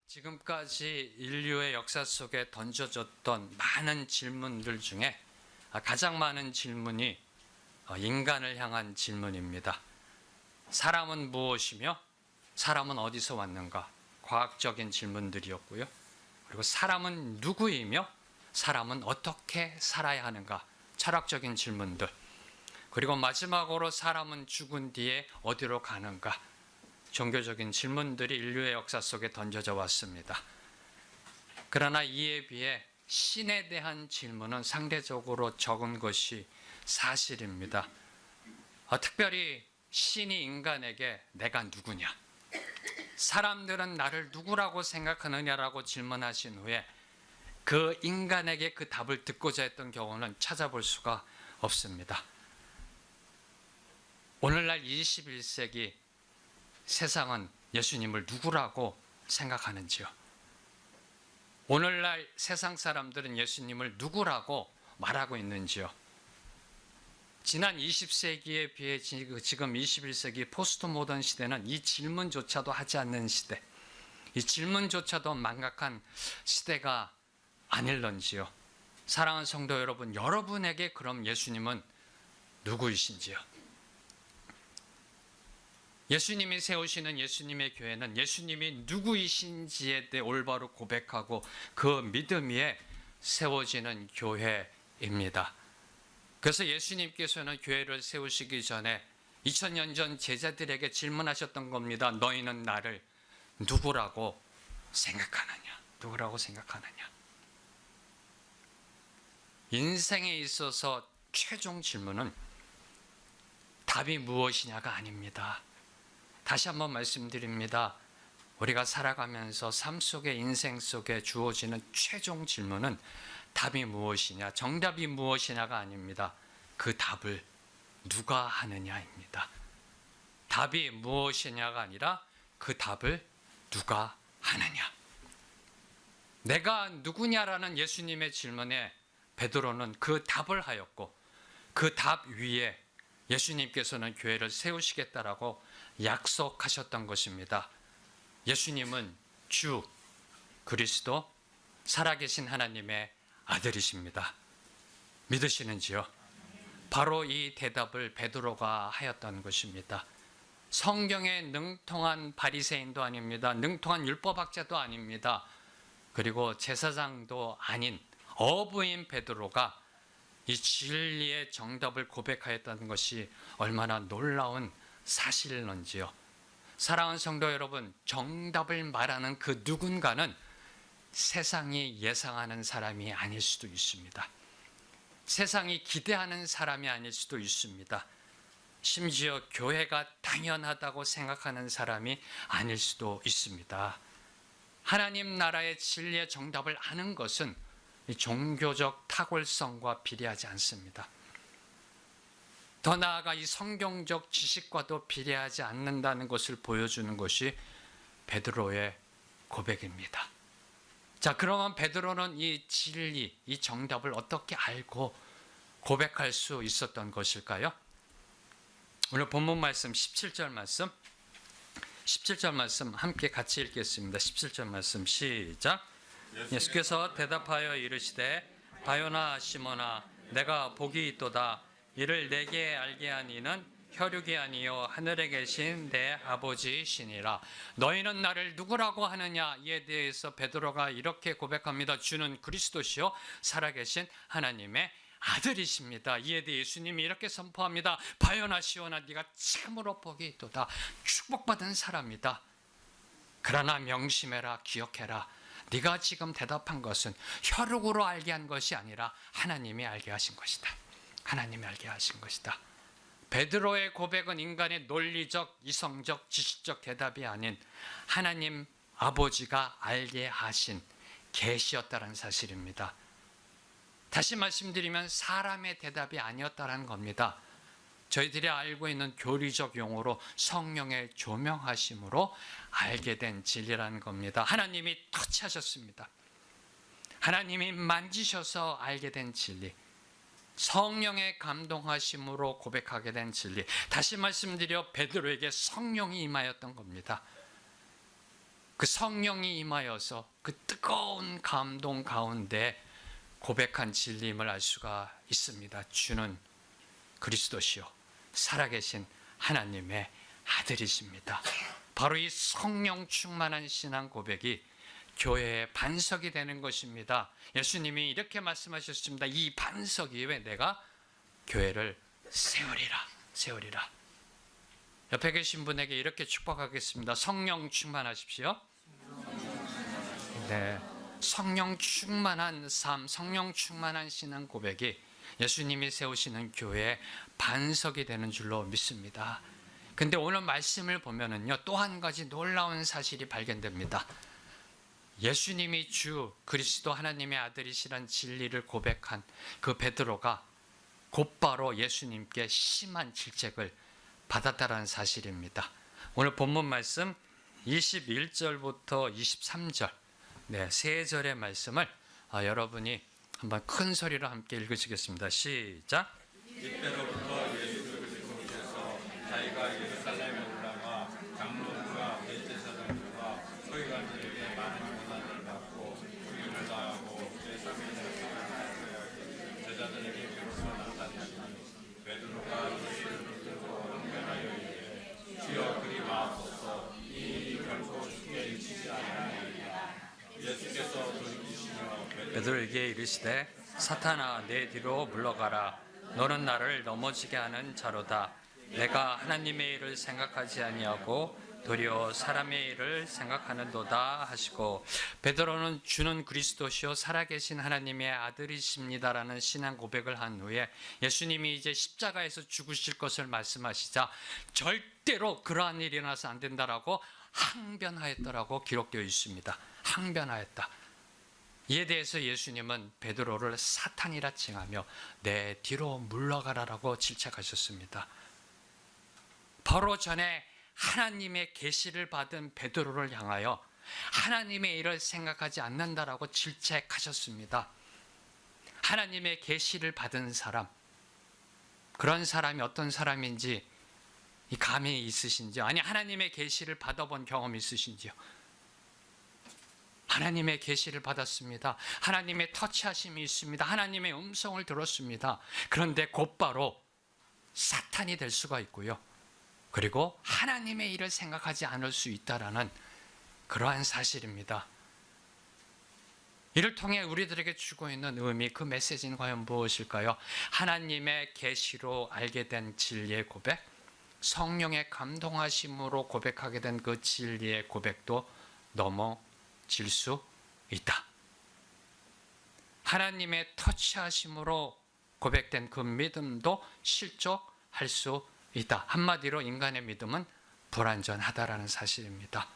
지금까지 인류의 역사 속에 던져졌던 많은 질문들 중에 가장 많은 질문이 인간을 향한 질문입니다. 사람은 무엇이며 사람은 어디서 왔는가? 과학적인 질문들이었고요. 그리고 사람은 누구이며 사람은 어떻게 살아야 하는가? 철학적인 질문들. 그리고 마지막으로 사람은 죽은 뒤에 어디로 가는가? 종교적인 질문들이 인류의 역사 속에 던져져 왔습니다. 그러나 이에 비해 신에 대한 질문은 상대적으로 적은 것이 사실입니다. 특별히 신이 인간에게 내가 누구냐? 사람들은 나를 누구라고 생각하느냐라고 질문하신 후에 그 인간에게 그 답을 듣고자 했던 경우는 찾아볼 수가 없습니다. 오늘날 21세기 세상은 예수님을 누구라고 생각하는지요? 오늘날 세상 사람들은 예수님을 누구라고 말하고 있는지요? 지난 20세기에 비해 지금 21세기 포스트 모던 시대는 이 질문조차도 하지 않는 시대, 이 질문조차도 망각한 시대가 아닐런지요? 사랑하는 성도 여러분, 여러분에게 그럼 예수님은 누구이신지요? 예수님이 세우시는 예수님의 교회는 예수님이 누구이신지에 대해 올바로 고백하고 그 믿음 위에 세워지는 교회입니다. 그래서 예수님께서는 교회를 세우시기 전에 2000년 전 제자들에게 질문하셨던 겁니다. 너희는 나를 누구라고 생각하느냐? 누구라고 생각하느냐? 인생에 있어서 최종 질문은 답이 무엇이냐가 아닙니다. 다시 한번 말씀드립니다. 우리가 살아가면서 삶 속에 인생 속에 주어지는 최종 질문은 답이 무엇이냐, 정답이 무엇이냐가 아닙니다. 그 답을 누가 하느냐입니다. 답이 무엇이냐가 아니라 그 답을 누가 하느냐. 내가 누구냐라는 예수님의 질문에 베드로는 그 답을 하였고 그 답 위에 예수님께서는 교회를 세우시겠다라고 약속하셨던 것입니다. 예수님은 주, 그리스도, 살아계신 하나님의 아들이십니다. 믿으시는지요? 바로 이 대답을 베드로가 하였던 것입니다. 성경에 능통한 바리새인도 아닙니다. 능통한 율법학자도 아닙니다. 그리고 제사장도 아닌 어부인 베드로가 이 진리의 정답을 고백하였다는 것이 얼마나 놀라운 사실인지요. 사랑하는 성도 여러분, 정답을 말하는 그 누군가는 세상이 예상하는 사람이 아닐 수도 있습니다. 세상이 기대하는 사람이 아닐 수도 있습니다. 심지어 교회가 당연하다고 생각하는 사람이 아닐 수도 있습니다. 하나님 나라의 진리의 정답을 아는 것은 종교적 탁월성과 비례하지 않습니다. 더 나아가 이 성경적 지식과도 비례하지 않는다는 것을 보여주는 것이 베드로의 고백입니다. 자, 그러면 베드로는 이 진리, 이 정답을 어떻게 알고 고백할 수 있었던 것일까요? 오늘 본문 말씀 17절 말씀, 17절 말씀 함께 같이 읽겠습니다. 17절 말씀 시작. 예수께서 대답하여 이르시되 바요나 시몬아 내가 복이 있도다. 이를 내게 알게 한 이는 혈육이 아니요 하늘에 계신 내 아버지시니라. 너희는 나를 누구라고 하느냐? 이에 대해서 베드로가 이렇게 고백합니다. 주는 그리스도시요 살아계신 하나님의 아들이십니다. 이에 대해 예수님이 이렇게 선포합니다. 바요나 시온아 네가 참으로 복이 있도다. 축복받은 사람이다. 그러나 명심해라, 기억해라. 네가 지금 대답한 것은 혈육으로 알게 한 것이 아니라 하나님이 알게 하신 것이다. 하나님이 알게 하신 것이다. 베드로의 고백은 인간의 논리적, 이성적, 지식적 대답이 아닌 하나님 아버지가 알게 하신 계시였다는 사실입니다. 다시 말씀드리면 사람의 대답이 아니었다는 겁니다. 저희들이 알고 있는 교리적 용어로 성령의 조명하심으로 알게 된 진리라는 겁니다. 하나님이 터치하셨습니다. 하나님이 만지셔서 알게 된 진리. 성령의 감동하심으로 고백하게 된 진리. 다시 말씀드려 베드로에게 성령이 임하였던 겁니다. 그 성령이 임하여서 그 뜨거운 감동 가운데 고백한 진리임을 알 수가 있습니다. 주는 그리스도시요 살아계신 하나님의 아들이십니다. 바로 이 성령 충만한 신앙 고백이 교회의 반석이 되는 것입니다. 예수님이 이렇게 말씀하셨습니다. 이 반석 위에 내가 교회를 세우리라. 옆에 계신 분에게 이렇게 축복하겠습니다. 성령 충만하십시오. 네, 성령 충만한 삶, 성령 충만한 신앙 고백이 예수님이 세우시는 교회의 반석이 되는 줄로 믿습니다. 근데 오늘 말씀을 보면은요, 또 한 가지 놀라운 사실이 발견됩니다. 예수님이 주 그리스도 하나님의 아들이시란 진리를 고백한 그 베드로가 곧바로 예수님께 심한 질책을 받았다라는 사실입니다. 오늘 본문 말씀 21절부터 23절, 네, 세 절의 말씀을 여러분이 한번 큰 소리로 함께 읽으시겠습니다. 시작. 이때로부터 예수 그리스도께서 자기가 예루살렘에 올라가 장로들과 대제사장들과 서기관들에게 많은 고난을 받고 죽임을 당하고 제3일 날 제자들에게 비로소 나타나시니 베드로가 예수를 붙들고 항변하여 이르되 주여 그리 마옵소서 이 일이 결코 죽게 일치지 아니하리이다. 예수께서 돌이키시며 베드로에게 이르시되 사탄아 내 뒤로 물러가라. 너는 나를 넘어지게 하는 자로다. 내가 하나님의 일을 생각하지 아니하고 도리어 사람의 일을 생각하는도다 하시고, 베드로는 주는 그리스도시요 살아계신 하나님의 아들이십니다라는 신앙 고백을 한 후에 예수님이 이제 십자가에서 죽으실 것을 말씀하시자 절대로 그러한 일이 일어나서 안 된다라고 항변하였다라고 기록되어 있습니다. 항변하였다. 이에 대해서 예수님은 베드로를 사탄이라 칭하며 내 뒤로 물러가라라고 질책하셨습니다. 바로 전에 하나님의 계시를 받은 베드로를 향하여 하나님의 일을 생각하지 않는다라고 질책하셨습니다. 하나님의 계시를 받은 사람, 그런 사람이 어떤 사람인지 감이 있으신지요? 아니 하나님의 계시를 받아본 경험이 있으신지요? 하나님의 계시를 받았습니다. 하나님의 터치하심이 있습니다. 하나님의 음성을 들었습니다. 그런데 곧바로 사탄이 될 수가 있고요. 그리고 하나님의 일을 생각하지 않을 수 있다라는 그러한 사실입니다. 이를 통해 우리들에게 주고 있는 의미, 그 메시지는 과연 무엇일까요? 하나님의 계시로 알게 된 진리의 고백, 성령의 감동하심으로 고백하게 된 그 진리의 고백도 넘어질 수 있다. 하나님의 터치하심으로 고백된 그 믿음도 실족할 수 있다. 한마디로 인간의 믿음은 불완전하다라는 사실입니다.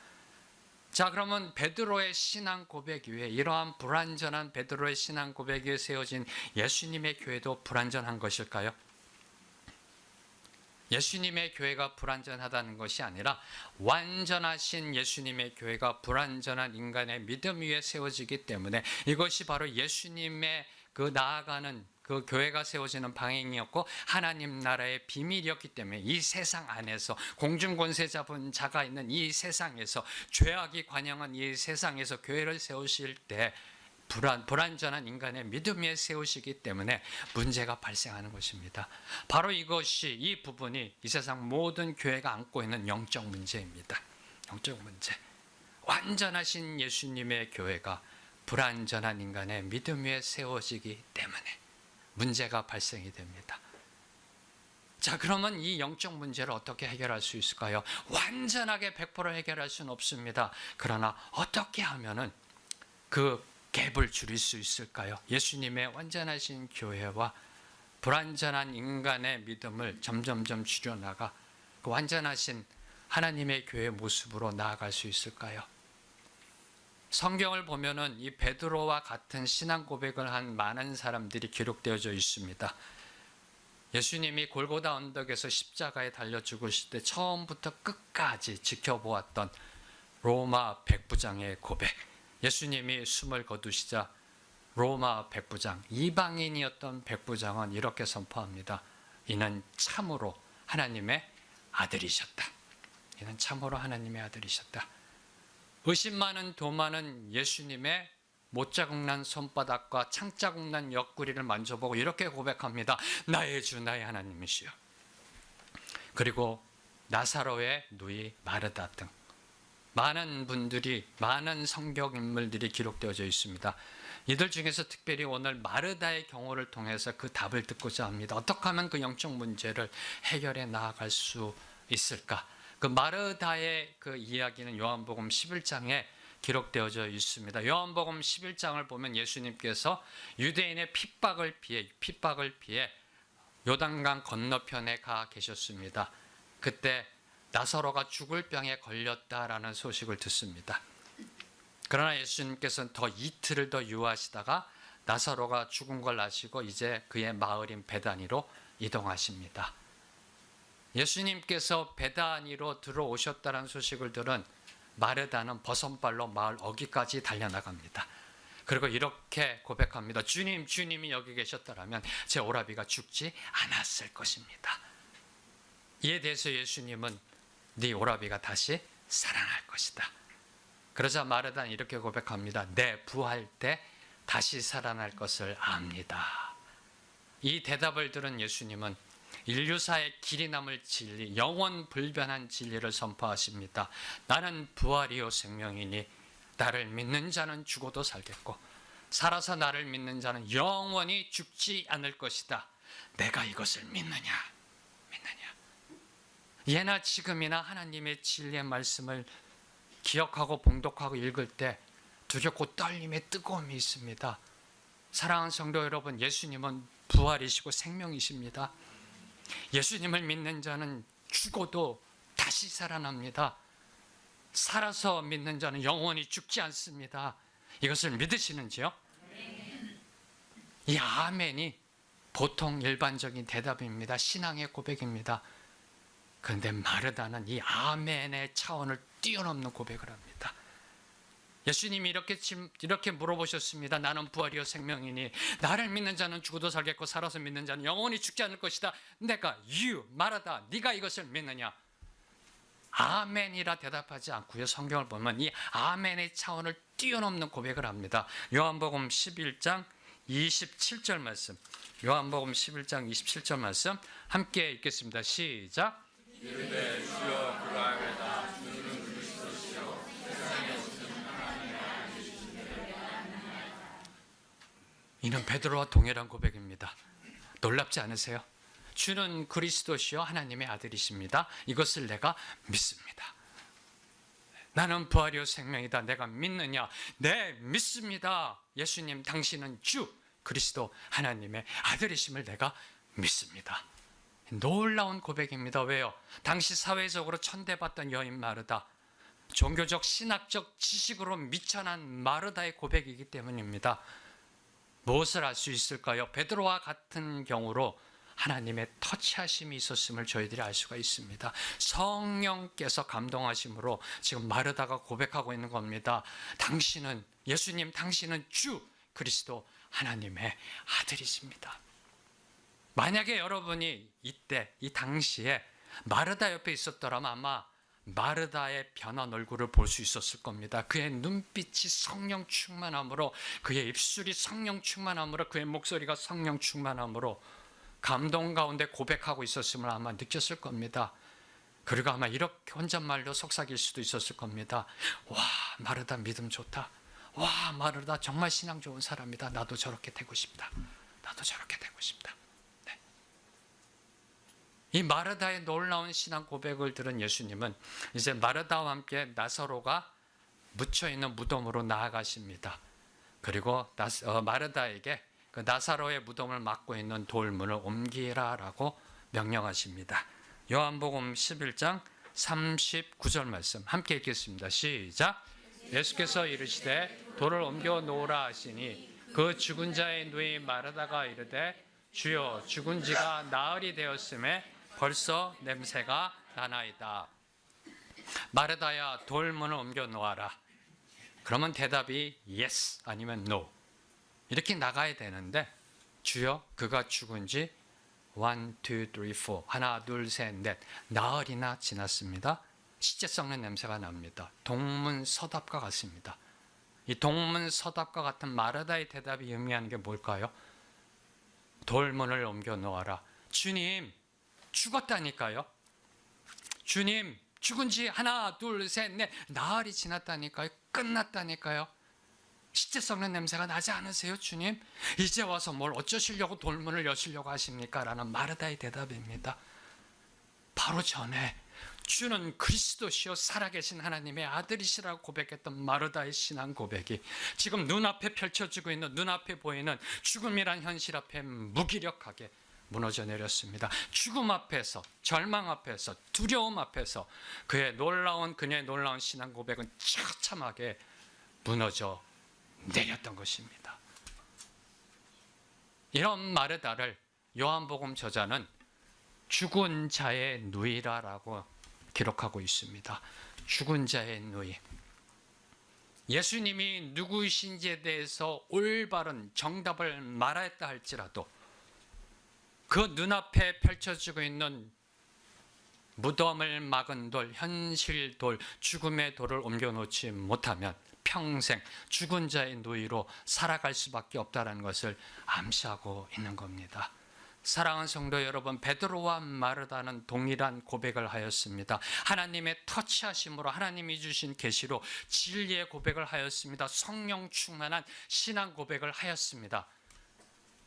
자, 그러면 베드로의 신앙 고백 위에, 이러한 불완전한 베드로의 신앙 고백 위에 세워진 예수님의 교회도 불완전한 것일까요? 예수님의 교회가 불완전하다는 것이 아니라 완전하신 예수님의 교회가 불완전한 인간의 믿음 위에 세워지기 때문에 이것이 바로 예수님의 그 나아가는 그 교회가 세워지는 방향이었고 하나님 나라의 비밀이었기 때문에 이 세상 안에서 공중권세 잡은 자가 있는 이 세상에서, 죄악이 관영한 이 세상에서 교회를 세우실 때 불완전한 인간의 믿음 위에 세우시기 때문에 문제가 발생하는 것입니다. 바로 이것이, 이 부분이 이 세상 모든 교회가 안고 있는 영적 문제입니다. 영적 문제. 완전하신 예수님의 교회가 불완전한 인간의 믿음 위에 세워지기 때문에 문제가 발생이 됩니다. 자, 그러면 이 영적 문제를 어떻게 해결할 수 있을까요? 완전하게 100% 해결할 수는 없습니다. 그러나 어떻게 하면은 그 갭을 줄일 수 있을까요? 예수님의 완전하신 교회와 불완전한 인간의 믿음을 점점점 줄여나가 그 완전하신 하나님의 교회의 모습으로 나아갈 수 있을까요? 성경을 보면은 이 베드로와 같은 신앙 고백을 한 많은 사람들이 기록되어져 있습니다. 예수님이 골고다 언덕에서 십자가에 달려 죽으실 때 처음부터 끝까지 지켜보았던 로마 백부장의 고백. 예수님이 숨을 거두시자 로마 백부장, 이방인이었던 백부장은 이렇게 선포합니다. 이는 참으로 하나님의 아들이셨다. 이는 참으로 하나님의 아들이셨다. 의심 많은 도마는 예수님의 못자국난 손바닥과 창자국난 옆구리를 만져보고 이렇게 고백합니다. 나의 주 나의 하나님이시여. 그리고 나사로의 누이 마르다 등 많은 분들이, 많은 성경 인물들이 기록되어져 있습니다. 이들 중에서 특별히 오늘 마르다의 경우를 통해서 그 답을 듣고자 합니다. 어떻게 하면 그 영적 문제를 해결해 나아갈 수 있을까? 그 마르다의 그 이야기는 요한복음 11장에 기록되어져 있습니다. 요한복음 11장을 보면 예수님께서 유대인의 핍박을 피해 요단강 건너편에 가 계셨습니다. 그때 나사로가 죽을 병에 걸렸다라는 소식을 듣습니다. 그러나 예수님께서는 더 이틀을 더 유하시다가 나사로가 죽은 걸 아시고 이제 그의 마을인 베다니로 이동하십니다. 예수님께서 베다니로 들어오셨다는 소식을 들은 마르다는 버선발로 마을 어귀까지 달려나갑니다. 그리고 이렇게 고백합니다. 주님, 주님이 여기 계셨더라면 제 오라비가 죽지 않았을 것입니다. 이에 대해서 예수님은 네 오라비가 다시 살아날 것이다. 그러자 마르다는 이렇게 고백합니다. 내 부활 때 다시 살아날 것을 압니다. 이 대답을 들은 예수님은 인류사의 길이 남을 진리, 영원 불변한 진리를 선포하십니다. 나는 부활이요 생명이니 나를 믿는 자는 죽어도 살겠고 살아서 나를 믿는 자는 영원히 죽지 않을 것이다. 내가 이것을 믿느냐? 예나 지금이나 하나님의 진리의 말씀을 기억하고 봉독하고 읽을 때 두렵고 떨림의 뜨거움이 있습니다. 사랑하는 성도 여러분, 예수님은 부활이시고 생명이십니다. 예수님을 믿는 자는 죽어도 다시 살아납니다. 살아서 믿는 자는 영원히 죽지 않습니다. 이것을 믿으시는지요? 이 아멘이 보통 일반적인 대답입니다. 신앙의 고백입니다. 그런데 마르다는 이 아멘의 차원을 뛰어넘는 고백을 합니다. 예수님이 이렇게 물어보셨습니다. 나는 부활이요 생명이니 나를 믿는 자는 죽어도 살겠고 살아서 믿는 자는 영원히 죽지 않을 것이다. 내가 마르다 네가 이것을 믿느냐? 아멘이라 대답하지 않고요. 성경을 보면 이 아멘의 차원을 뛰어넘는 고백을 합니다. 요한복음 11장 27절 말씀. 요한복음 11장 27절 말씀 함께 읽겠습니다. 시작. 이르되 주여 그러하겠다. 주는 그리스도시요 세상에 오신 하나님의 아들이시니. 이는 베드로와 동일한 고백입니다. 놀랍지 않으세요? 주는 그리스도시요 하나님의 아들이십니다. 이것을 내가 믿습니다. 나는 부활이요 생명이다. 내가 믿느냐? 네, 믿습니다. 예수님 당신은 주 그리스도 하나님의 아들이심을 내가 믿습니다. 놀라운 고백입니다. 왜요? 당시 사회적으로 천대받던 여인 마르다, 종교적 신학적 지식으로 미천한 마르다의 고백이기 때문입니다. 무엇을 알 수 있을까요? 베드로와 같은 경우로 하나님의 터치하심이 있었음을 저희들이 알 수가 있습니다. 성령께서 감동하심으로 지금 마르다가 고백하고 있는 겁니다. 당신은, 예수님 당신은 주 그리스도 하나님의 아들이십니다. 만약에 여러분이 이때 이 당시에 마르다 옆에 있었더라면 아마 마르다의 변한 얼굴을 볼 수 있었을 겁니다. 그의 눈빛이 성령 충만함으로, 그의 입술이 성령 충만함으로, 그의 목소리가 성령 충만함으로 감동 가운데 고백하고 있었음을 아마 느꼈을 겁니다. 그리고 아마 이렇게 혼잣말로 속삭일 수도 있었을 겁니다. 와, 마르다 믿음 좋다. 와, 마르다 정말 신앙 좋은 사람이다. 나도 저렇게 되고 싶다. 나도 저렇게 되고 싶다. 네. 이 마르다의 놀라운 신앙 고백을 들은 예수님은 이제 마르다와 함께 나사로가 묻혀있는 무덤으로 나아가십니다. 그리고 마르다에게 그 나사로의 무덤을 막고 있는 돌문을 옮기라라고 명령하십니다. 요한복음 11장 39절 말씀 함께 읽겠습니다. 시작. 예수께서 이르시되 돌을 옮겨 놓으라 하시니 그 죽은 자의 누이 마르다가 이르되 주여 죽은 지가 나흘이 되었음에 벌써 냄새가 나나이다. 마르다야 돌문을 옮겨 놓아라. 그러면 대답이 yes 아니면 no 이렇게 나가야 되는데, 주여 그가 죽은 지 1, 2, 3, 4 하나 둘 셋 넷 나흘이나 지났습니다. 시체 썩는 냄새가 납니다. 동문서답과 같습니다. 이 동문서답과 같은 마르다의 대답이 의미하는 게 뭘까요? 돌문을 옮겨 놓아라. 주님, 죽었다니까요. 주님, 죽은 지 하나, 둘, 셋, 넷, 나흘이 지났다니까요. 끝났다니까요. 시체 썩는 냄새가 나지 않으세요, 주님? 이제 와서 뭘 어쩌시려고 돌문을 여시려고 하십니까? 라는 마르다의 대답입니다. 바로 전에 주는 그리스도시요 살아계신 하나님의 아들이시라고 고백했던 마르다의 신앙 고백이 지금 눈앞에 펼쳐지고 있는, 눈앞에 보이는 죽음이란 현실 앞에 무기력하게 무너져 내렸습니다. 죽음 앞에서, 절망 앞에서, 두려움 앞에서 그녀의 놀라운 신앙 고백은 처참하게 무너져 내렸던 것입니다. 이런 마르다를 요한복음 저자는 죽은 자의 누이라고 기록하고 있습니다. 죽은 자의 누이. 예수님이 누구이신지에 대해서 올바른 정답을 말하였다 할지라도 그 눈앞에 펼쳐지고 있는 무덤을 막은 돌, 현실 돌, 죽음의 돌을 옮겨놓지 못하면 평생 죽은 자의 누이로 살아갈 수밖에 없다는 것을 암시하고 있는 겁니다. 사랑하는 성도 여러분, 베드로와 마르다는 동일한 고백을 하였습니다. 하나님의 터치하심으로 하나님이 주신 계시로 진리의 고백을 하였습니다. 성령 충만한 신앙 고백을 하였습니다.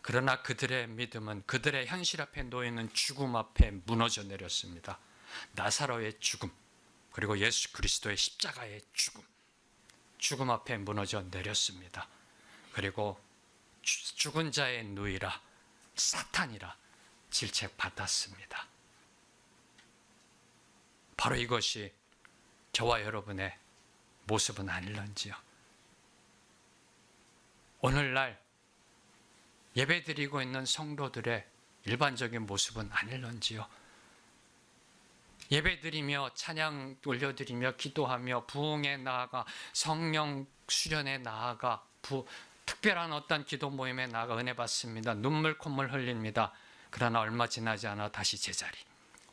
그러나 그들의 믿음은 그들의 현실 앞에 놓이는 죽음 앞에 무너져 내렸습니다. 나사로의 죽음, 그리고 예수 그리스도의 십자가의 죽음 앞에 무너져 내렸습니다. 그리고 죽은 자의 누이라, 사탄이라 질책받았습니다. 바로 이것이 저와 여러분의 모습은 아닐런지요. 오늘날 예배드리고 있는 성도들의 일반적인 모습은 아닐런지요. 예배드리며 찬양 올려드리며 기도하며 부흥에 나아가 성령 수련에 나아가 특별한 어떤 기도 모임에 나아가 은혜 받습니다. 눈물 콧물 흘립니다. 그러나 얼마 지나지 않아 다시 제자리.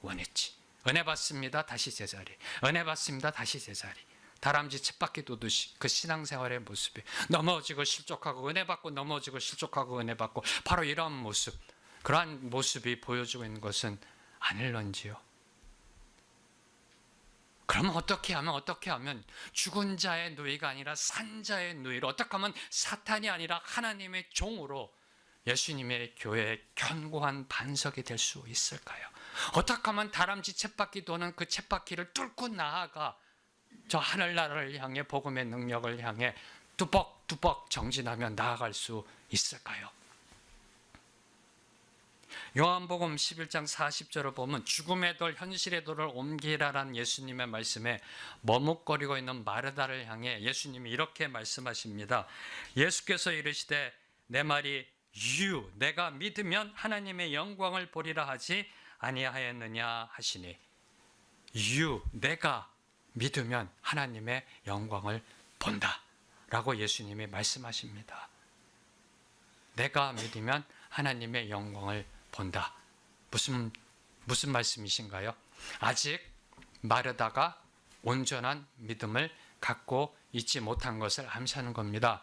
원했지. 은혜 받습니다. 다시 제자리. 은혜 받습니다. 다시 제자리. 다람쥐 쳇바퀴 도듯이 그 신앙생활의 모습이 넘어지고 실족하고 은혜 받고 넘어지고 실족하고 은혜 받고 바로 이러한 모습, 그러한 모습이 보여주고 있는 것은 아닐런지요. 그러면 어떻게 하면 죽은 자의 누이가 아니라 산 자의 누이로, 어떻게 하면 사탄이 아니라 하나님의 종으로 예수님의 교회의 견고한 반석이 될 수 있을까요? 어떻게 하면 다람쥐 쳇바퀴 도는 그 쳇바퀴를 뚫고 나아가 저 하늘나라를 향해 복음의 능력을 향해 뚜벅뚜벅 정진하며 나아갈 수 있을까요? 요한복음 11장 40절을 보면 죽음의 돌, 현실의 돌을 옮기라라는 예수님의 말씀에 머뭇거리고 있는 마르다를 향해 예수님이 이렇게 말씀하십니다. 예수께서 이르시되 내 말이 내가 믿으면 하나님의 영광을 보리라 하지 아니하였느냐 하시니, 내가 믿으면 하나님의 영광을 본다 라고 예수님이 말씀하십니다. 내가 믿으면 하나님의 영광을 본다. 무슨 말씀이신가요? 아직 마르다가 온전한 믿음을 갖고 있지 못한 것을 암시하는 겁니다.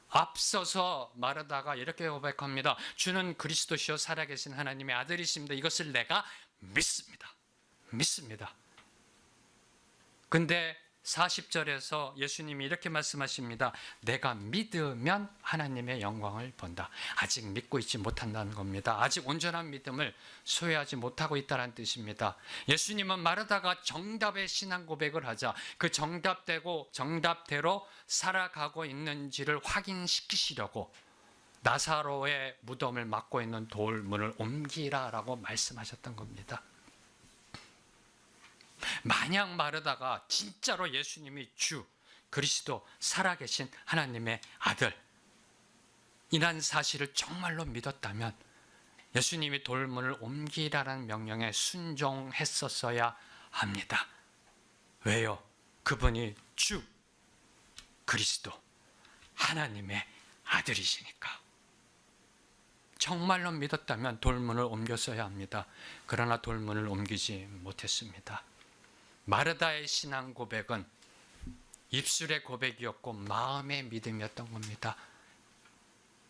앞서서 마르다가 이렇게 고백합니다. 주는 그리스도시요 살아계신 하나님의 아들이십니다. 이것을 내가 믿습니다. 근데 40절에서 예수님이 이렇게 말씀하십니다. 내가 믿으면 하나님의 영광을 본다. 아직 믿고 있지 못한다는 겁니다. 아직 온전한 믿음을 소유하지 못하고 있다는 뜻입니다. 예수님은 마르다가 정답의 신앙 고백을 하자 그 정답대로 살아가고 있는지를 확인시키시려고 나사로의 무덤을 막고 있는 돌문을 옮기라라고 말씀하셨던 겁니다. 만약 마르다가 진짜로 예수님이 주, 그리스도, 살아계신 하나님의 아들 이란 사실을 정말로 믿었다면 예수님이 돌문을 옮기라는 명령에 순종했었어야 합니다. 왜요? 그분이 주, 그리스도, 하나님의 아들이시니까. 정말로 믿었다면 돌문을 옮겼어야 합니다. 그러나 돌문을 옮기지 못했습니다. 마르다의 신앙 고백은 입술의 고백이었고 마음의 믿음이었던 겁니다.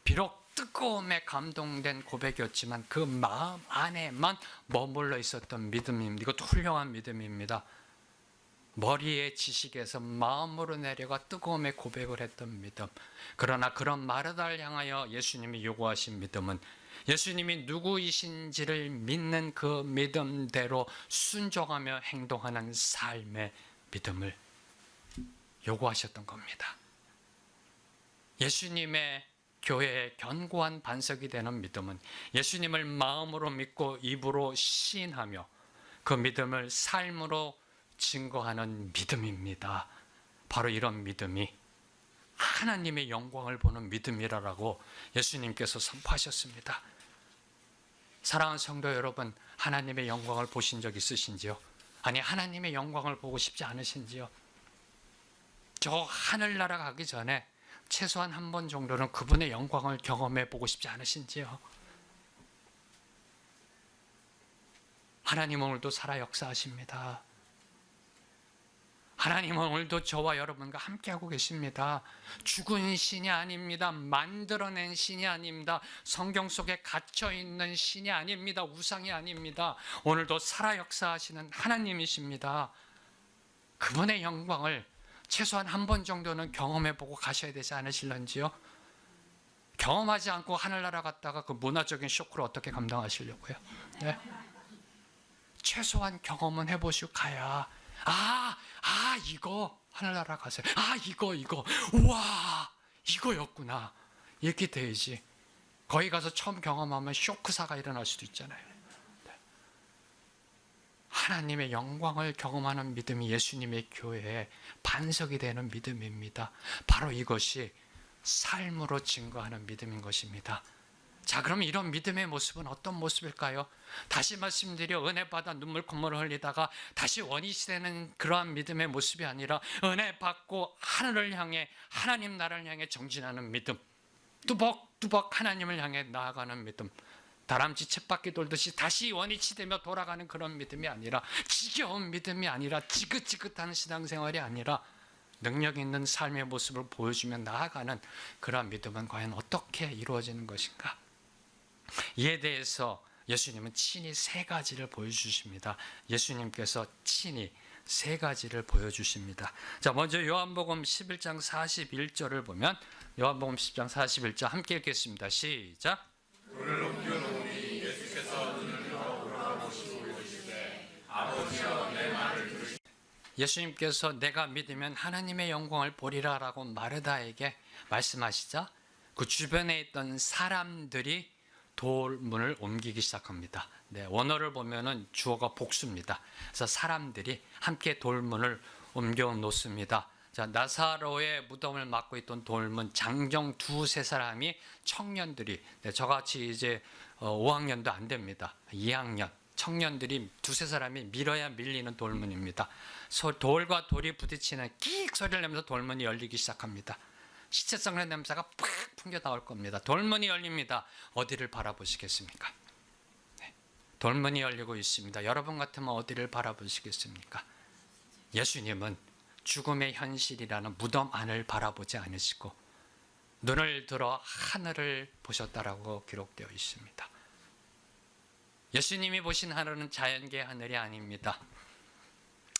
비록 뜨거움에 감동된 고백이었지만 그 마음 안에만 머물러 있었던 믿음입니다. 이것도 훌륭한 믿음입니다. 머리의 지식에서 마음으로 내려가 뜨거움의 고백을 했던 믿음. 그러나 그런 마르다를 향하여 예수님이 요구하신 믿음은 예수님이 누구이신지를 믿는 그 믿음대로 순종하며 행동하는 삶의 믿음을 요구하셨던 겁니다. 예수님의 교회의 견고한 반석이 되는 믿음은 예수님을 마음으로 믿고 입으로 시인하며 그 믿음을 삶으로 증거하는 믿음입니다. 바로 이런 믿음이 하나님의 영광을 보는 믿음이라고 예수님께서 선포하셨습니다. 사랑하는 성도 여러분, 하나님의 영광을 보신 적 있으신지요? 아니, 하나님의 영광을 보고 싶지 않으신지요? 저 하늘나라 가기 전에 최소한 한 번 정도는 그분의 영광을 경험해 보고 싶지 않으신지요? 하나님은 오늘도 살아 역사하십니다. 하나님은 오늘도 저와 여러분과 함께하고 계십니다. 죽은 신이 아닙니다. 만들어낸 신이 아닙니다. 성경 속에 갇혀있는 신이 아닙니다. 우상이 아닙니다. 오늘도 살아 역사하시는 하나님이십니다. 그분의 영광을 최소한 한 번 정도는 경험해보고 가셔야 되지 않으실런지요? 경험하지 않고 하늘나라 갔다가 그 문화적인 쇼크를 어떻게 감당하시려고요? 네? 최소한 경험은 해보시고 가야 이거 하늘나라 가세요. 이거 우와 이거였구나 이렇게 돼야지. 거기 가서 처음 경험하면 쇼크사가 일어날 수도 있잖아요. 하나님의 영광을 경험하는 믿음이 예수님의 교회의 반석이 되는 믿음입니다. 바로 이것이 삶으로 증거하는 믿음인 것입니다. 자, 그럼 이런 믿음의 모습은 어떤 모습일까요? 다시 말씀드려 은혜 받아 눈물 콧물을 흘리다가 다시 원이시 되는 그러한 믿음의 모습이 아니라 은혜 받고 하늘을 향해 하나님 나라를 향해 정진하는 믿음, 뚜벅뚜벅 하나님을 향해 나아가는 믿음, 다람쥐 쳇바퀴 돌듯이 다시 원위치 되며 돌아가는 그런 믿음이 아니라, 지겨운 믿음이 아니라, 지긋지긋한 신앙생활이 아니라 능력 있는 삶의 모습을 보여주며 나아가는 그러한 믿음은 과연 어떻게 이루어지는 것인가? 이에 대해서 예수님은 친히 세 가지를 보여주십니다. 예수님께서 친히 세 가지를 보여주십니다. 자, 먼저 요한복음 11장 41절을 보면, 요한복음 10장 41절 함께 읽겠습니다. 시작. 돌을 옮겨놓으니 예수께서 눈을 들어 돌아보시고 이르시되 아버지여 내 말을 들으시오. 예수님께서 내가 믿으면 하나님의 영광을 보리라 라고 마르다에게 말씀하시자 그 주변에 있던 사람들이 돌문을 옮기기 시작합니다. 네, 원어를 보면은 주어가 복수입니다. 그래서 사람들이 함께 돌문을 옮겨 놓습니다. 자, 나사로의 무덤을 맡고 있던 돌문 장정 두세 사람이 청년들이, 네, 저같이 이제 5학년도 안 됩니다. 2학년 청년들이 두세 사람이 밀어야 밀리는 돌문입니다. 돌과 돌이 부딪히는 끽 소리를 내면서 돌문이 열리기 시작합니다. 시체 썩는 냄새가 팍 풍겨 나올 겁니다. 돌문이 열립니다. 어디를 바라보시겠습니까? 네. 돌문이 열리고 있습니다. 여러분 같으면 어디를 바라보시겠습니까? 예수님은 죽음의 현실이라는 무덤 안을 바라보지 않으시고 눈을 들어 하늘을 보셨다라고 기록되어 있습니다. 예수님이 보신 하늘은 자연계의 하늘이 아닙니다.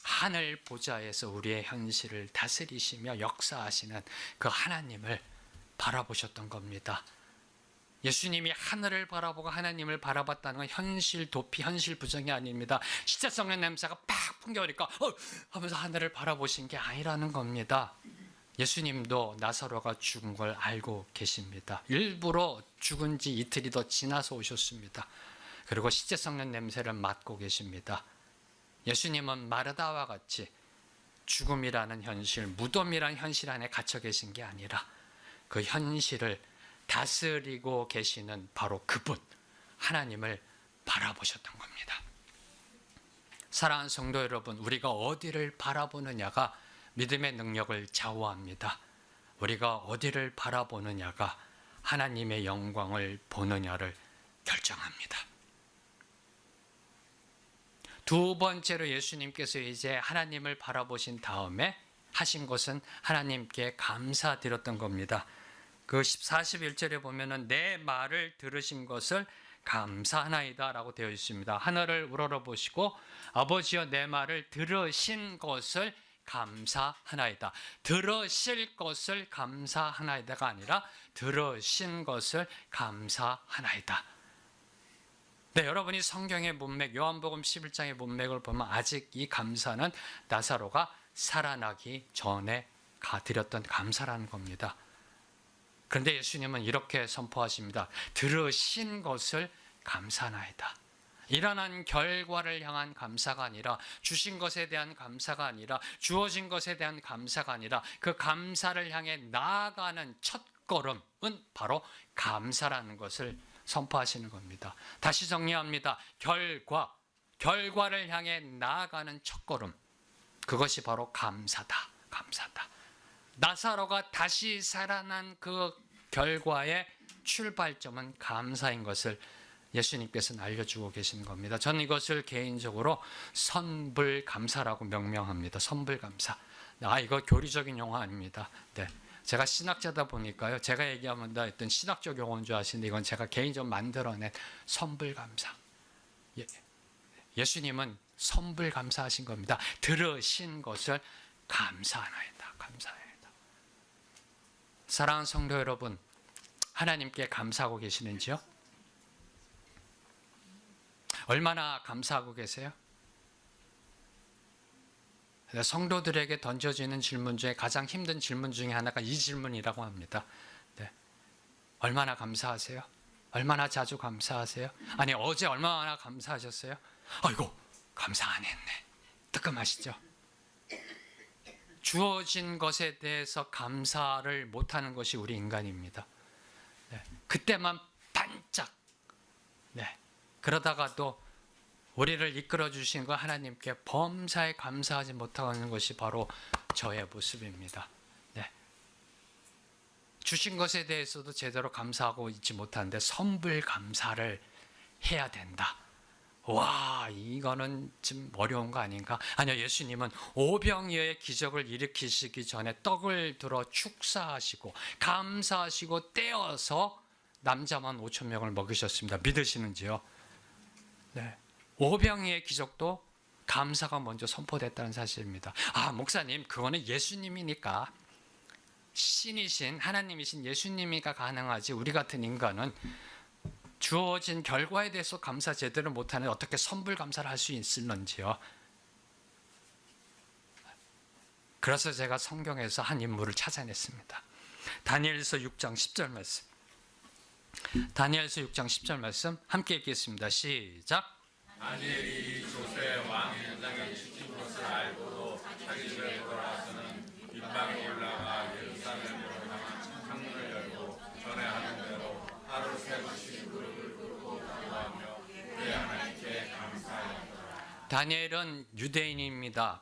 하늘 보좌에서 우리의 현실을 다스리시며 역사하시는 그 하나님을 바라보셨던 겁니다. 예수님이 하늘을 바라보고 하나님을 바라봤다는 건 현실 도피, 현실 부정이 아닙니다. 시체 썩는 냄새가 팍 풍겨오니까 하면서 하늘을 바라보신 게 아니라는 겁니다. 예수님도 나사로가 죽은 걸 알고 계십니다. 일부러 죽은 지 이틀이 더 지나서 오셨습니다. 그리고 시체 썩는 냄새를 맡고 계십니다. 예수님은 마르다와 같이 죽음이라는 현실, 무덤이라는 현실 안에 갇혀 계신 게 아니라 그 현실을 다스리고 계시는 바로 그분, 하나님을 바라보셨던 겁니다. 사랑하는 성도 여러분, 우리가 어디를 바라보느냐가 믿음의 능력을 좌우합니다. 우리가 어디를 바라보느냐가 하나님의 영광을 보느냐를 결정합니다. 두 번째로 예수님께서 이제 하나님을 바라보신 다음에 하신 것은 하나님께 감사드렸던 겁니다. 그 41절에 보면은 내 말을 들으신 것을 감사하나이다 라고 되어 있습니다. 하늘을 우러러보시고 아버지여 내 말을 들으신 것을 감사하나이다. 들으실 것을 감사하나이다가 아니라 들으신 것을 감사하나이다. 네, 여러분이 성경의 문맥, 요한복음 11장의 문맥을 보면 아직 이 감사는 나사로가 살아나기 전에 드렸던 감사라는 겁니다. 그런데 예수님은 이렇게 선포하십니다. 들으신 것을 감사하나이다. 일어난 결과를 향한 감사가 아니라, 주신 것에 대한 감사가 아니라, 주어진 것에 대한 감사가 아니라, 그 감사를 향해 나아가는 첫 걸음은 바로 감사라는 것을 선포하시는 겁니다. 다시 정리합니다. 결과를 향해 나아가는 첫 걸음, 그것이 바로 감사다. 감사다. 나사로가 다시 살아난 그 결과의 출발점은 감사인 것을 예수님께서는 알려주고 계시는 겁니다. 저는 이것을 개인적으로 선불감사라고 명명합니다. 선불감사. 이거 교리적인 용어 아닙니다. 네. 제가 신학자다 보니까요. 제가 얘기하면 다 어떤 신학적 용어인 줄 아시는데 이건 제가 개인적으로 만들어낸 선불감사. 예수님은 선불감사하신 겁니다. 들으신 것을 감사하나이다. 감사하나이다. 사랑하는 성도 여러분, 하나님께 감사하고 계시는지요? 얼마나 감사하고 계세요? 성도들에게 던져지는 질문 중에 가장 힘든 질문 중에 하나가 이 질문이라고 합니다. 네. 얼마나 감사하세요? 얼마나 자주 감사하세요? 아니, 어제 얼마나 감사하셨어요? 아이고, 감사 안 했네. 뜨끔하시죠? 주어진 것에 대해서 감사를 못하는 것이 우리 인간입니다. 네. 그때만 반짝. 네. 그러다가도 우리를 이끌어 주신 거 하나님께 범사에 감사하지 못하는 것이 바로 저의 모습입니다. 네. 주신 것에 대해서도 제대로 감사하고 있지 못하는데 선불 감사를 해야 된다. 와, 이거는 좀 어려운 거 아닌가? 아니요, 예수님은 오병이어의 기적을 일으키시기 전에 떡을 들어 축사하시고 감사하시고 떼어서 남자만 5천 명을 먹이셨습니다. 믿으시는지요? 네. 오병이의 기적도 감사가 먼저 선포됐다는 사실입니다. 목사님, 그거는 예수님이니까, 신이신 하나님이신 예수님이니까 가능하지 우리 같은 인간은 주어진 결과에 대해서 감사 제대로 못하는 어떻게 선불 감사를 할 수 있을런지요. 그래서 제가 성경에서 한 인물을 찾아냈습니다. 다니엘서 6장 10절 말씀. 다니엘서 6장 10절 말씀 함께 읽겠습니다. 시작. 다니엘이 조세 왕 현장에 지킨 것을 알고도 자기 집에 돌아와서는 윗방에 올라가 예루살렘으로 향한 창문을 열고 전에 하는 대로 하루 세 번씩 무릎을 꿇고 기도하며 그의 하나님께 감사하였더라. 다니엘은 유대인입니다.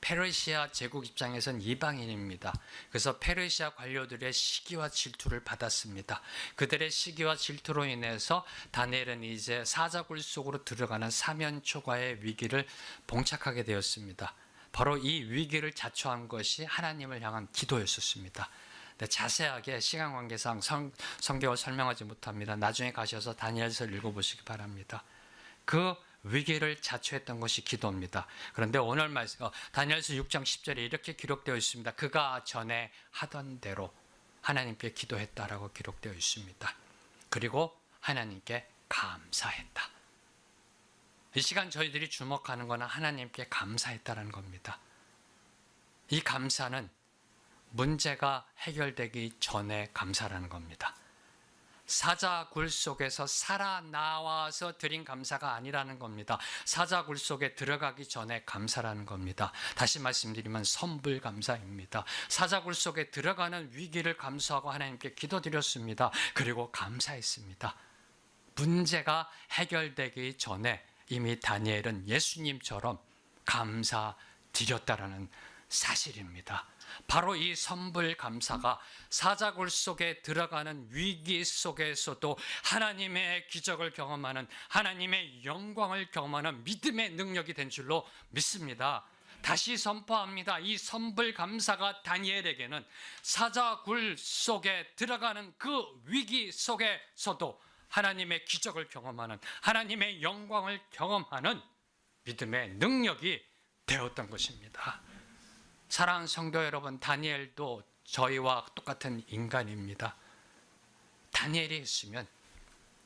페르시아 제국 입장에선 이방인입니다. 그래서 페르시아 관료들의 시기와 질투를 받았습니다. 그들의 시기와 질투로 인해서 다니엘은 이제 사자굴 속으로 들어가는 사면초가의 위기를 봉착하게 되었습니다. 바로 이 위기를 자초한 것이 하나님을 향한 기도였었습니다. 자세하게 시간 관계상 성경을 설명하지 못합니다. 나중에 가셔서 다니엘서를 읽어보시기 바랍니다. 그 위기를 자초했던 것이 기도입니다. 그런데 오늘 말씀 다니엘서 6장 10절에 이렇게 기록되어 있습니다. 그가 전에 하던 대로 하나님께 기도했다라고 기록되어 있습니다. 그리고 하나님께 감사했다. 이 시간 저희들이 주목하는 것은 하나님께 감사했다라는 겁니다. 이 감사는 문제가 해결되기 전에 감사라는 겁니다. 사자굴 속에서 살아나와서 드린 감사가 아니라는 겁니다. 사자굴 속에 들어가기 전에 감사라는 겁니다. 다시 말씀드리면 선불감사입니다. 사자굴 속에 들어가는 위기를 감수하고 하나님께 기도드렸습니다. 그리고 감사했습니다. 문제가 해결되기 전에 이미 다니엘은 예수님처럼 감사드렸다라는 사실입니다. 바로 이 선불 감사가 사자굴 속에 들어가는 위기 속에서도 하나님의 기적을 경험하는, 하나님의 영광을 경험하는 믿음의 능력이 된 줄로 믿습니다. 다시 선포합니다. 이 선불 감사가 다니엘에게는 사자굴 속에 들어가는 그 위기 속에서도 하나님의 기적을 경험하는, 하나님의 영광을 경험하는 믿음의 능력이 되었던 것입니다. 사랑하는 성도 여러분, 다니엘도 저희와 똑같은 인간입니다. 다니엘이 했으면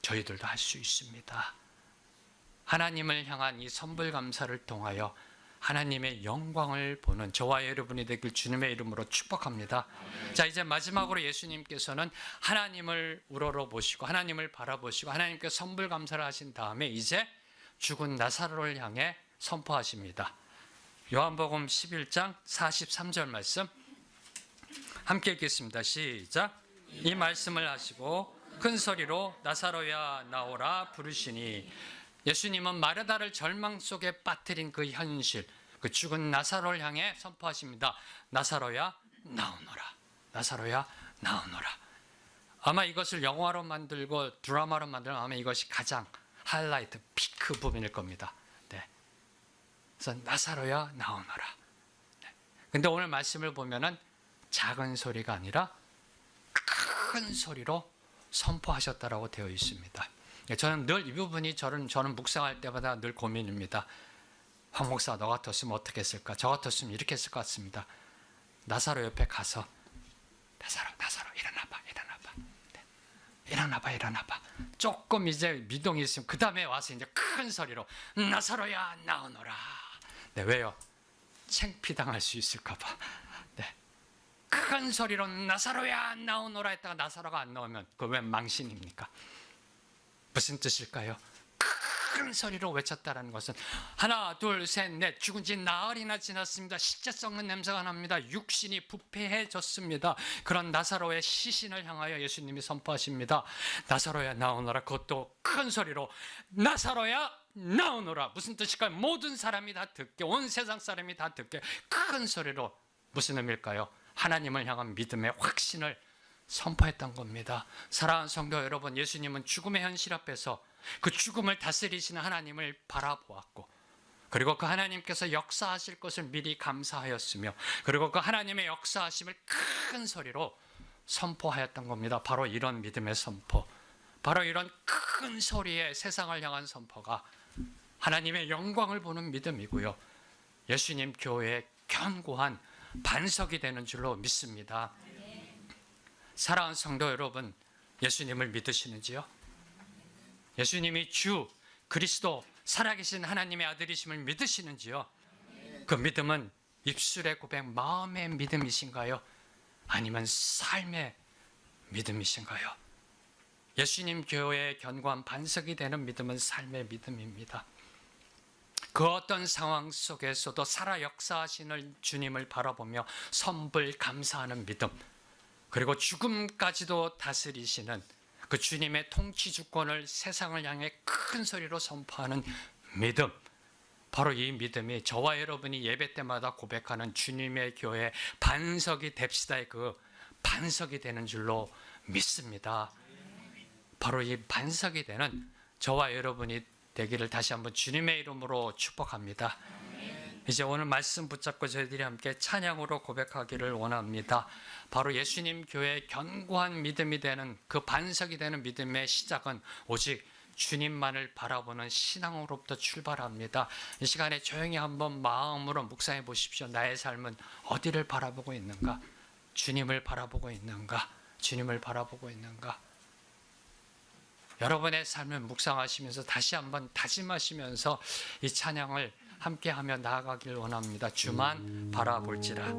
저희들도 할 수 있습니다. 하나님을 향한 이 선불 감사를 통하여 하나님의 영광을 보는 저와 여러분이 되길 주님의 이름으로 축복합니다. 자, 이제 마지막으로 예수님께서는 하나님을 우러러보시고 하나님을 바라보시고 하나님께 선불 감사를 하신 다음에 이제 죽은 나사로를 향해 선포하십니다. 요한복음 11장 43절 말씀 함께 읽겠습니다. 시작. 이 말씀을 하시고 큰 소리로 나사로야 나오라 부르시니, 예수님은 마르다를 절망 속에 빠뜨린 그 현실, 그 죽은 나사로를 향해 선포하십니다. 나사로야 나오너라. 나사로야 나오너라. 아마 이것을 영화로 만들고 드라마로 만들면 아마 이것이 가장 하이라이트, 피크 부분일 겁니다. 네. 그래서 나사로야 나오너라. 네. 근데 오늘 말씀을 보면은 작은 소리가 아니라 큰 소리로 선포하셨다라고 되어 있습니다. 저는 늘 이 부분이 저는 묵상할 때마다 늘 고민입니다. 황 목사, 너 같았으면 어떻게 했을까? 저 같았으면 이렇게 했을 것 같습니다. 나사로 옆에 가서 나사로 일어나봐. 네. 일어나봐. 조금 이제 미동이 있으면 그 다음에 와서 이제 큰 소리로 나사로야 나오너라. 네, 왜요? 창피당할 수 있을까봐. 네. 큰 소리로 나사로야 나오너라 했다가 나사로가 안 나오면 그거 왜 망신입니까? 무슨 뜻일까요? 큰 소리로 외쳤다라는 것은 하나, 둘, 셋, 넷, 죽은 지 나흘이나 지났습니다. 시체 썩는 냄새가 납니다. 육신이 부패해졌습니다. 그런 나사로의 시신을 향하여 예수님이 선포하십니다. 나사로야 나오너라. 그것도 큰 소리로 나사로야 나오너라. 무슨 뜻일까요? 모든 사람이 다 듣게, 온 세상 사람이 다 듣게 큰 소리로. 무슨 의미일까요? 하나님을 향한 믿음의 확신을 선포했던 겁니다. 사랑하는 성도 여러분, 예수님은 죽음의 현실 앞에서 그 죽음을 다스리시는 하나님을 바라보았고, 그리고 그 하나님께서 역사하실 것을 미리 감사하였으며, 그리고 그 하나님의 역사하심을 큰 소리로 선포하였던 겁니다. 바로 이런 믿음의 선포, 바로 이런 큰 소리의 세상을 향한 선포가 하나님의 영광을 보는 믿음이고요, 예수님 교회의 견고한 반석이 되는 줄로 믿습니다. 사랑하는 성도 여러분, 예수님을 믿으시는지요? 예수님이 주 그리스도 살아계신 하나님의 아들이심을 믿으시는지요? 그 믿음은 입술의 고백, 마음의 믿음이신가요? 아니면 삶의 믿음이신가요? 예수님 교회의 견고한 반석이 되는 믿음은 삶의 믿음입니다. 그 어떤 상황 속에서도 살아 역사하시는 주님을 바라보며 선불 감사하는 믿음, 그리고 죽음까지도 다스리시는 그 주님의 통치 주권을 세상을 향해 큰 소리로 선포하는 믿음, 바로 이 믿음이 저와 여러분이 예배 때마다 고백하는 주님의 교회 반석이 됩시다의 그 반석이 되는 줄로 믿습니다. 바로 이 반석이 되는 저와 여러분이 되기를 다시 한번 주님의 이름으로 축복합니다. 이제 오늘 말씀 붙잡고 저희들이 함께 찬양으로 고백하기를 원합니다. 바로 예수님 교회의 견고한 믿음이 되는 그 반석이 되는 믿음의 시작은 오직 주님만을 바라보는 신앙으로부터 출발합니다. 이 시간에 조용히 한번 마음으로 묵상해 보십시오. 나의 삶은 어디를 바라보고 있는가? 주님을 바라보고 있는가? 주님을 바라보고 있는가? 여러분의 삶을 묵상하시면서 다시 한번 다짐하시면서 이 찬양을 함께하며 나아가길 원합니다. 주만 바라볼지라.